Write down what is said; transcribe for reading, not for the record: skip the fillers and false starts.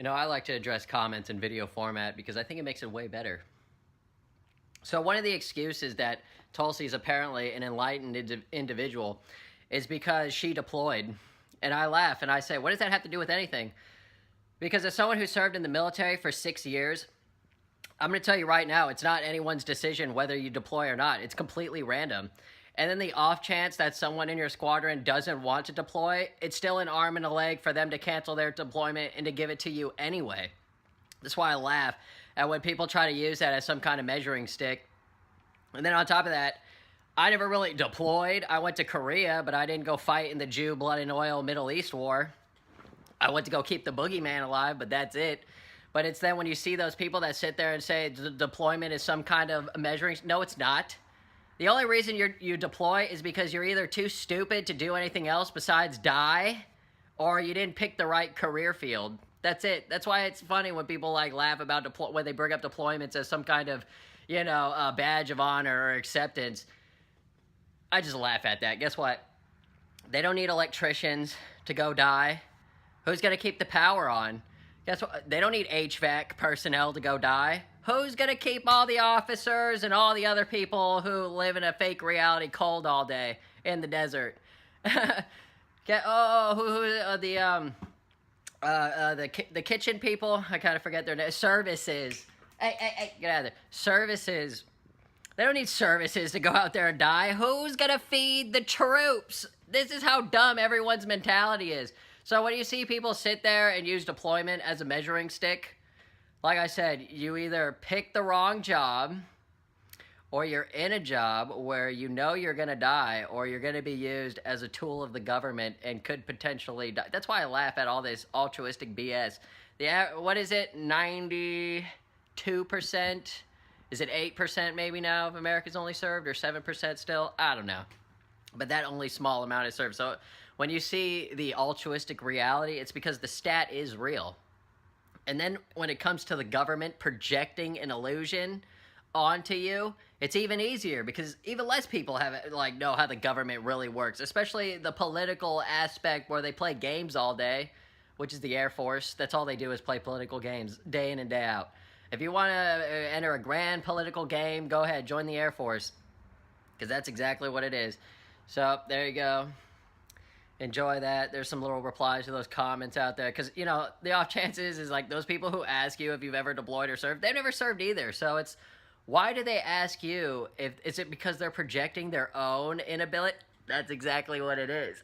I like to address comments in video format because I think it makes it way better. So, one of the excuses that Tulsi is apparently an enlightened individual is because she deployed. And I laugh and I say, what does that have to do with anything? Because as someone who served in the military for 6 years, I'm going to tell you right now, it's not anyone's decision whether you deploy or not. It's completely random. And then the off chance that someone in your squadron doesn't want to deploy, it's still an arm and a leg for them to cancel their deployment and to give it to you anyway. That's why I laugh at when people try to use that as some kind of measuring stick. And then on top of that, I never really deployed. I went to Korea, but I didn't go fight in the Jew, blood, and oil Middle East war. I went to go keep the boogeyman alive, but that's it. But it's then when you see those people that sit there and say deployment is some kind of measuring. No, it's not. The only reason you deploy is because you're either too stupid to do anything else besides die, or you didn't pick the right career field. That's it. That's why it's funny when people laugh about when they bring up deployments as some kind of, badge of honor or acceptance. I just laugh at that. Guess what? They don't need electricians to go die. Who's gonna keep the power on? Guess what? They don't need HVAC personnel to go die. Who's gonna keep all the officers and all the other people who live in a fake reality cold all day in the desert? The kitchen people? I kind of forget their name. Services. Hey, get out of there. Services. They don't need services to go out there and die. Who's gonna feed the troops? This is how dumb everyone's mentality is. So when you see people sit there and use deployment as a measuring stick, like I said, you either pick the wrong job, or you're in a job where you know you're going to die, or you're going to be used as a tool of the government and could potentially die. That's why I laugh at all this altruistic BS. What is it, 92%? Is it 8% maybe now of America's only served, or 7% still? I don't know. But that only small amount is served. So when you see the altruistic reality, it's because the stat is real. And then when it comes to the government projecting an illusion onto you, it's even easier because even less people know how the government really works, especially the political aspect where they play games all day, which is the Air Force. That's all they do is play political games day in and day out. If you want to enter a grand political game, go ahead, join the Air Force, because that's exactly what it is. So there you go. Enjoy that. There's some little replies to those comments out there, because the off chances is those people who ask you if you've ever deployed or served, they've never served either. So it's, why do they ask you? Is it because they're projecting their own inability? That's exactly what it is.